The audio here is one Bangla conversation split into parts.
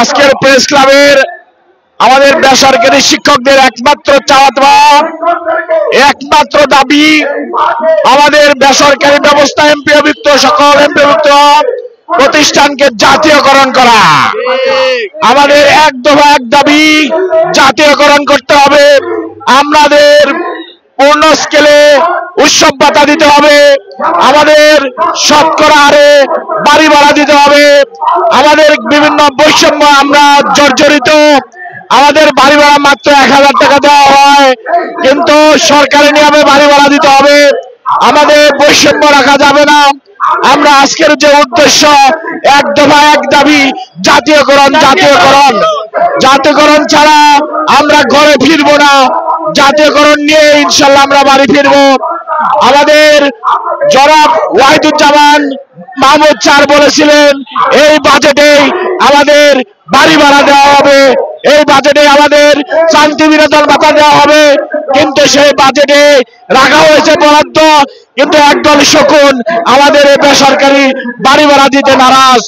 আজকের প্রেস ক্লাবের আমাদের বেসরকারি শিক্ষকদের একমাত্র চাওয়া, একমাত্র দাবি আমাদের বেসরকারি ব্যবস্থা এমপিওভুক্ত সকল এমপিওভুক্ত প্রতিষ্ঠানকে জাতীয়করণ করা। আমাদের এক দফা এক দাবি জাতীয়করণ করতে হবে। আমাদের পূর্ণ স্কেলে উৎসব ভাতা দিতে হবে, আমাদের শতকরা হারে বাড়ি ভাড়া দিতে হবে। আমাদের বিভিন্ন বৈষম্য আমরা জর্জরিত, আমাদের বাড়ি ভাড়া মাত্র 1000 টাকা দেওয়া হয়, কিন্তু সরকারি নিয়মে বাড়ি ভাড়া দিতে হবে। আমাদের বৈষম্য রাখা যাবে না। আমরা আজকের যে উদ্দেশ্য, এক দফা এক দাবি জাতীয়করণ। জাতীয়করণ ছাড়া আমরা ঘরে ফিরবো না। জাতীয়করণ নিয়ে ইনশাল্লাহ আমরা বাড়ি ফিরবো। আমাদের জনাব ওয়াহিদুজ্জামান মাহমুদ স্যার বলেছিলেন এই বাজেটে আমাদের বাড়ি ভাড়া দেওয়া হবে, এই বাজেটে আমাদের শান্তি বিনোদন ভাতা দেওয়া হবে, কিন্তু সেই বাজেটে রাখা হয়েছে বরাদ্দ, কিন্তু একদল শকুন আমাদের বেসরকারি বাড়ি ভাড়া দিতে নারাজ।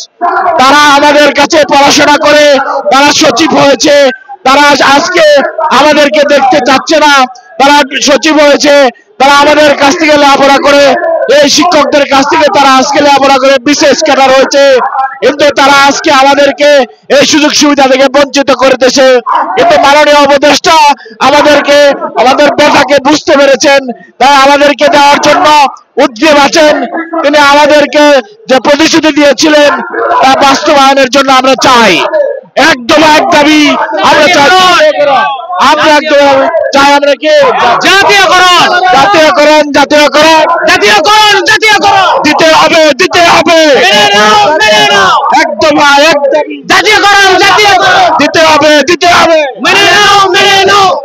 তারা আমাদের কাছে পড়াশোনা করে তারা সচিব হয়েছে, তারা আজকে আমাদেরকে দেখতে চাচ্ছে না। তারা সচিব হয়েছে, তারা আমাদের কাছ থেকে লেখাপড়া করে, এই শিক্ষকদের কাছ থেকে তারা আজকে লেখাপড়া করে বিশেষ ক্যাডার হয়েছে, কিন্তু তারা আজকে আমাদেরকে এই সুযোগ সুবিধা থেকে বঞ্চিত করতেছে। কিন্তু মাননীয় উপদেষ্টা আমাদেরকে আমাদের ব্যথাকে বুঝতে পেরেছেন, তাই আমাদেরকে দেওয়ার জন্য উদ্যম আছেন। তিনি আমাদেরকে যে প্রতিশ্রুতি দিয়েছিলেন তা বাস্তবায়নের জন্য আমরা চাই। একদম এক দাবি আমরা চাই, আমরা একদম চাই আমরা কি জাতীয়করণ দিতে হবে একদম এক দাবি জাতীয়করণ দিতে হবে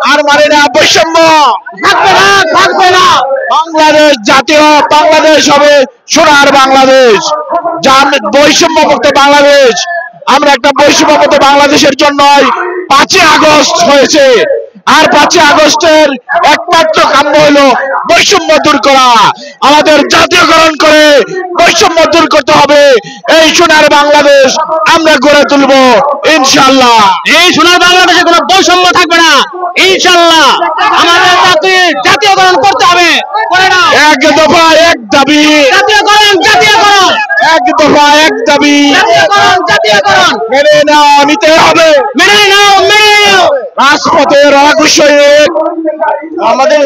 আর মানে না বৈষম্য থাকবে না। বাংলাদেশ জাতীয় বাংলাদেশ হবে সোনার বাংলাদেশ, বৈষম্য মুক্ত বাংলাদেশ। আমরা একটা বৈষম্য মুক্ত বাংলাদেশের জন্য 5ই আগস্ট হয়েছে, আর 5ই আগস্টের একমাত্র কাম্য হলো বৈষম্য দূর করা। আমাদের জাতীয়করণ করে বৈষম্য দূর করতে হবে। এই সোনার বাংলাদেশ আমরা গড়ে তুলব ইনশাআল্লাহ। এই সোনার বাংলাদেশে কোনো বৈষম্য থাকবে না ইনশাআল্লাহ। আমাদের জাতীয়করণ করতে হবে। এক দফা এক দাবি জাতীয়করণ এক দফা এক দাবি জাতীয়করণ মেনে নাও, নিতে হবে, মেনে নাও। রাজপথের অগ্রসর আমাদের